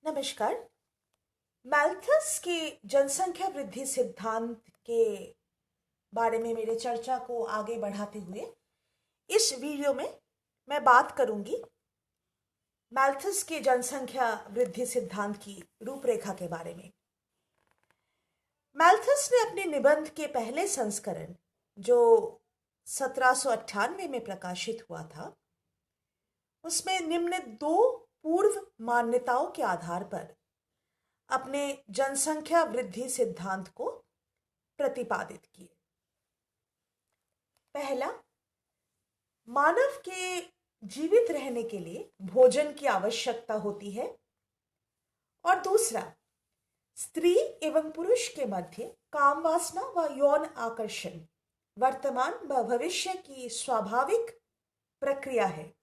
नमस्कार। मैल्थस के जनसंख्या वृद्धि सिद्धांत के बारे में मेरे चर्चा को आगे बढ़ाते हुए इस वीडियो में मैं बात करूंगी मैल्थस के जनसंख्या वृद्धि सिद्धांत की रूपरेखा के बारे में। मैल्थस ने अपने निबंध के पहले संस्करण जो 1798 में प्रकाशित हुआ था, उसमें निम्न दो पूर्व मान्यताओं के आधार पर अपने जनसंख्या वृद्धि सिद्धांत को प्रतिपादित किए। पहला, मानव के जीवित रहने के लिए भोजन की आवश्यकता होती है, और दूसरा, स्त्री एवं पुरुष के मध्य काम वासना व यौन आकर्षण वर्तमान व भविष्य की स्वाभाविक प्रक्रिया है।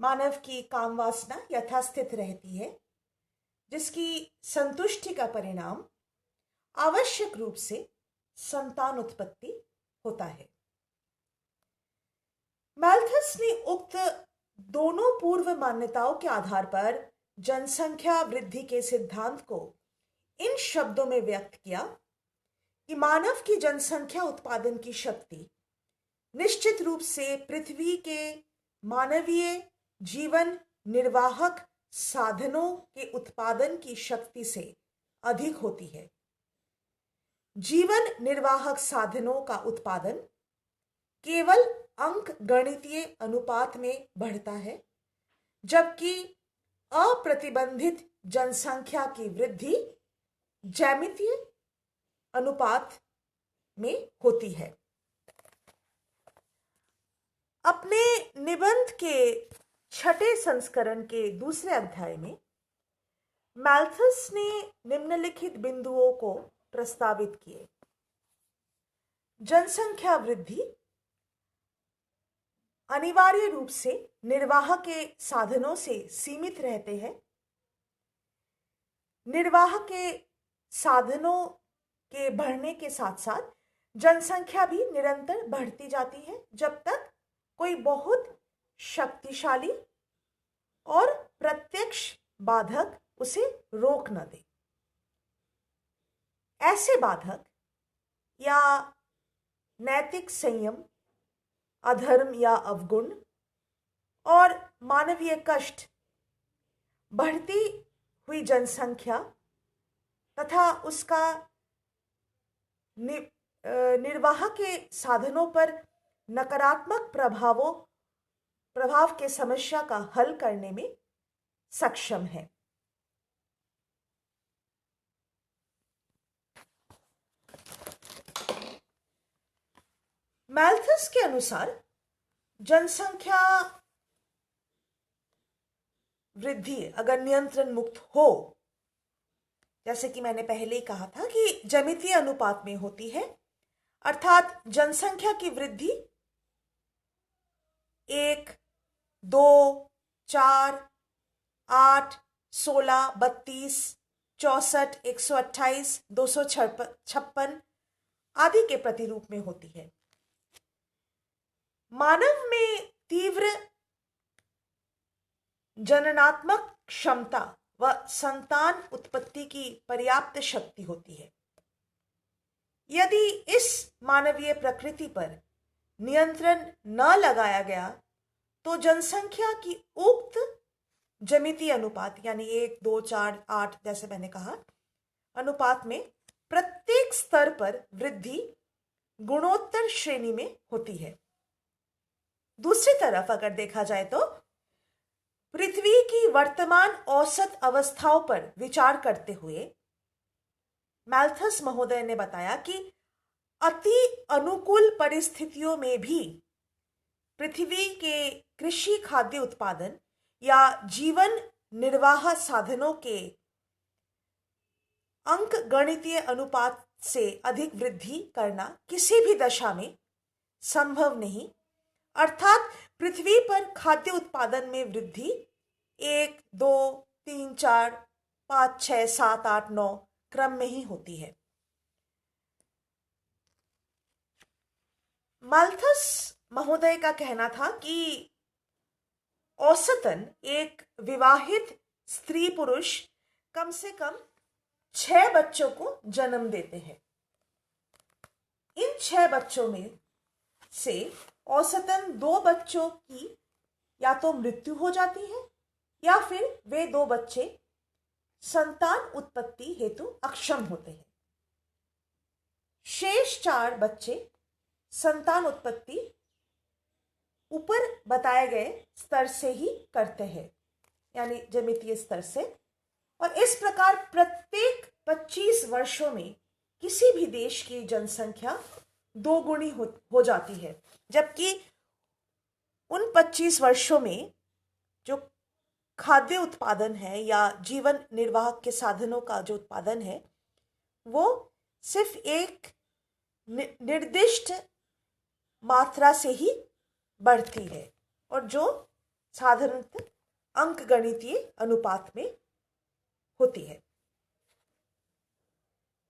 मानव की काम वासना यथास्थित रहती है, जिसकी संतुष्टि का परिणाम आवश्यक रूप से संतान उत्पत्ति होता है। मैल्थस ने उक्त दोनों पूर्व मान्यताओं के आधार पर जनसंख्या वृद्धि के सिद्धांत को इन शब्दों में व्यक्त किया कि मानव की जनसंख्या उत्पादन की शक्ति निश्चित रूप से पृथ्वी के मानवीय जीवन निर्वाहक साधनों के उत्पादन की शक्ति से अधिक होती है। जीवन निर्वाहक साधनों का उत्पादन केवल अंक गणितीय अनुपात में बढ़ता है, जबकि अप्रतिबंधित जनसंख्या की वृद्धि ज्यामितीय अनुपात में होती है। अपने निबंध के छठे संस्करण के दूसरे अध्याय में मैल्थस ने निम्नलिखित बिंदुओं को प्रस्तावित किए। जनसंख्या वृद्धि अनिवार्य रूप से निर्वाह के साधनों से सीमित रहते हैं। निर्वाह के साधनों के बढ़ने के साथ साथ जनसंख्या भी निरंतर बढ़ती जाती है, जब तक कोई बहुत शक्तिशाली और प्रत्यक्ष बाधक उसे रोक न दे। ऐसे बाधक या नैतिक संयम, अधर्म या अवगुण और मानवीय कष्ट, बढ़ती हुई जनसंख्या तथा उसका निर्वाह के साधनों पर नकारात्मक प्रभाव के समस्या का हल करने में सक्षम है। मैल्थस के अनुसार जनसंख्या वृद्धि अगर नियंत्रण मुक्त हो, जैसे कि मैंने पहले ही कहा था कि ज्यामितीय अनुपात में होती है, अर्थात जनसंख्या की वृद्धि 1, 2, 4, 8, 16, 32, 64, 128, 256 आदि के प्रतिरूप में होती है। मानव में तीव्र जननात्मक क्षमता व संतान उत्पत्ति की पर्याप्त शक्ति होती है। यदि इस मानवीय प्रकृति पर नियंत्रण न लगाया गया तो जनसंख्या की उक्त ज्यामितीय अनुपात यानी 1, 2, 4, 8 जैसे मैंने कहा अनुपात में प्रत्येक स्तर पर वृद्धि गुणोत्तर श्रेणी में होती है। दूसरी तरफ अगर देखा जाए तो पृथ्वी की वर्तमान औसत अवस्थाओं पर विचार करते हुए मैल्थस महोदय ने बताया कि अति अनुकूल परिस्थितियों में भी पृथ्वी के कृषि खाद्य उत्पादन या जीवन निर्वाह साधनों के अंक गणितीय अनुपात से अधिक वृद्धि करना किसी भी दशा में संभव नहीं, अर्थात पृथ्वी पर खाद्य उत्पादन में वृद्धि 1, 2, 3, 4, 5, 6, 7, 8, 9 क्रम में ही होती है। मैल्थस महोदय का कहना था कि औसतन एक विवाहित स्त्री पुरुष कम से कम 6 बच्चों को जन्म देते हैं। इन 6 बच्चों में से औसतन 2 बच्चों की या तो मृत्यु हो जाती है या फिर वे 2 बच्चे संतान उत्पत्ति हेतु अक्षम होते हैं। शेष 4 बच्चे संतान उत्पत्ति ऊपर बताए गए स्तर से ही करते हैं, यानी ज्यामितीय स्तर से। और इस प्रकार प्रत्येक 25 वर्षों में किसी भी देश की जनसंख्या 2 गुनी हो जाती है, जबकि उन 25 वर्षों में जो खाद्य उत्पादन है या जीवन निर्वाह के साधनों का जो उत्पादन है वो सिर्फ एक निर्दिष्ट मात्रा से ही बढ़ती है, और जो साधारणतः अंकगणितीय अनुपात में होती है।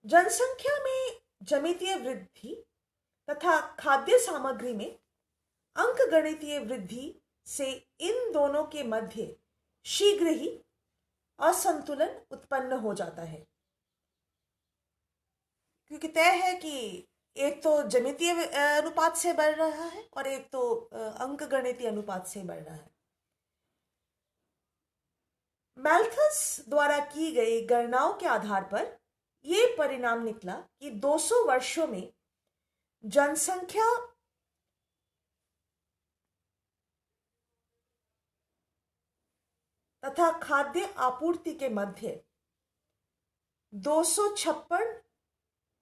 जनसंख्या में ज्यामितीय वृद्धि तथा खाद्य सामग्री में अंकगणितीय वृद्धि से इन दोनों के मध्य शीघ्र ही असंतुलन उत्पन्न हो जाता है, क्योंकि तय है कि एक तो ज्यामितीय अनुपात से बढ़ रहा है और एक तो अंकगणितीय अनुपात से बढ़ रहा है। मैल्थस द्वारा की गई गणनाओं के आधार पर यह परिणाम निकला कि 200 वर्षों में जनसंख्या तथा खाद्य आपूर्ति के मध्य 256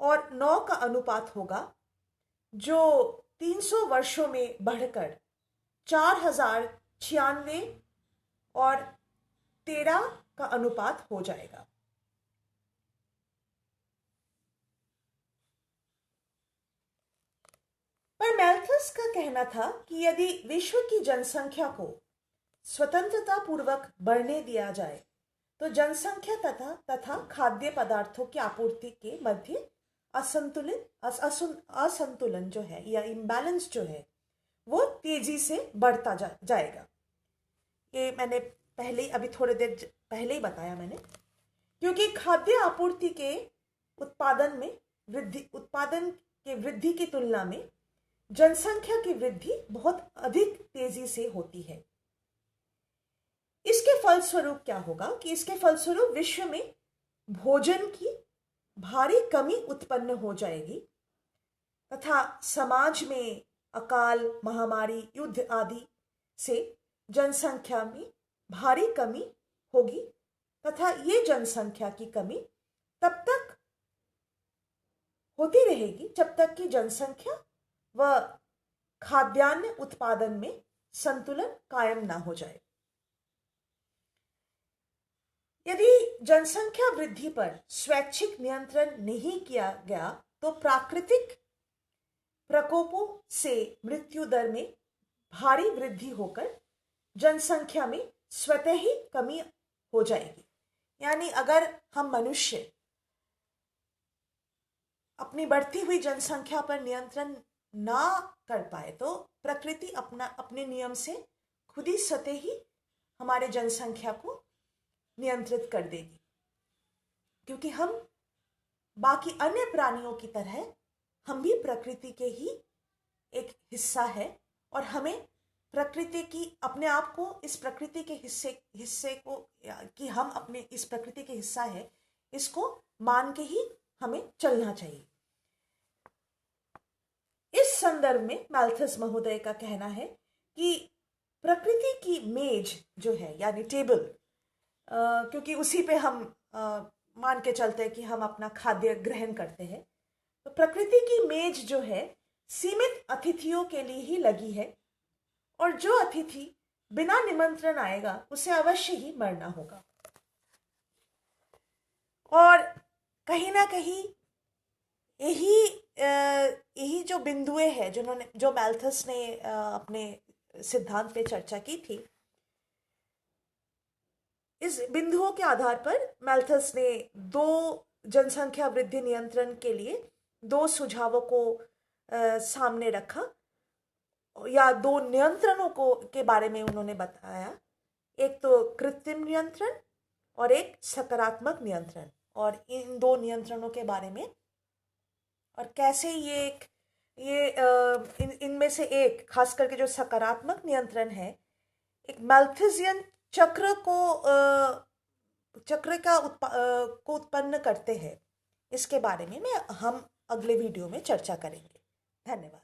और 9 का अनुपात होगा, जो 300 वर्षों में बढ़कर 4096 और 13 का अनुपात हो जाएगा। पर मैल्थस का कहना था कि यदि विश्व की जनसंख्या को स्वतंत्रता पूर्वक बढ़ने दिया जाए तो जनसंख्या तथा खाद्य पदार्थों की आपूर्ति के मध्य असंतुलन जो है या इम्बैलेंस जो है वो तेजी से बढ़ता जाएगा। ये मैंने अभी थोड़ी देर पहले ही बताया मैंने, क्योंकि खाद्य आपूर्ति के उत्पादन के वृद्धि की तुलना में जनसंख्या की वृद्धि बहुत अधिक तेजी से होती है। इसके फलस्वरूप क्या होगा कि इसके फलस्वरूप विश्व में भोजन की भारी कमी उत्पन्न हो जाएगी तथा समाज में अकाल, महामारी, युद्ध आदि से जनसंख्या में भारी कमी होगी तथा ये जनसंख्या की कमी तब तक होती रहेगी जब तक कि जनसंख्या व खाद्यान्न उत्पादन में संतुलन कायम ना हो जाए। यदि जनसंख्या वृद्धि पर स्वैच्छिक नियंत्रण नहीं किया गया तो प्राकृतिक प्रकोपों से मृत्यु दर में भारी वृद्धि होकर जनसंख्या में स्वतः ही कमी हो जाएगी। यानी अगर हम मनुष्य अपनी बढ़ती हुई जनसंख्या पर नियंत्रण ना कर पाए तो प्रकृति अपने नियम से खुद ही स्वतः ही हमारे जनसंख्या को नियंत्रित कर देगी, क्योंकि हम बाकी अन्य प्राणियों की तरह हम भी प्रकृति के ही एक हिस्सा है और हमें प्रकृति की अपने आप को इस प्रकृति के हिस्से को कि हम अपने इस प्रकृति के हिस्सा है इसको मान के ही हमें चलना चाहिए। इस संदर्भ में मैल्थस महोदय का कहना है कि प्रकृति की मेज जो है यानी टेबल, क्योंकि उसी पे हम मान के चलते हैं कि हम अपना खाद्य ग्रहण करते हैं, तो प्रकृति की मेज जो है सीमित अतिथियों के लिए ही लगी है और जो अतिथि बिना निमंत्रण आएगा उसे अवश्य ही मरना होगा। और कहीं ना कहीं यही जो बिंदुएं हैं जो मैल्थस ने अपने सिद्धांत पे चर्चा की थी, इस बिंदुओं के आधार पर मैल्थस ने 2 जनसंख्या वृद्धि नियंत्रण के लिए 2 सुझावों को सामने रखा या 2 नियंत्रणों के बारे में उन्होंने बताया। एक तो कृत्रिम नियंत्रण और एक सकारात्मक नियंत्रण, और इन दो नियंत्रणों के बारे में और कैसे इनमें से एक, खास करके जो सकारात्मक नियंत्रण है, एक मैल्थुसियन चक्र को उत्पन्न करते हैं, इसके बारे में हम अगले वीडियो में चर्चा करेंगे। धन्यवाद।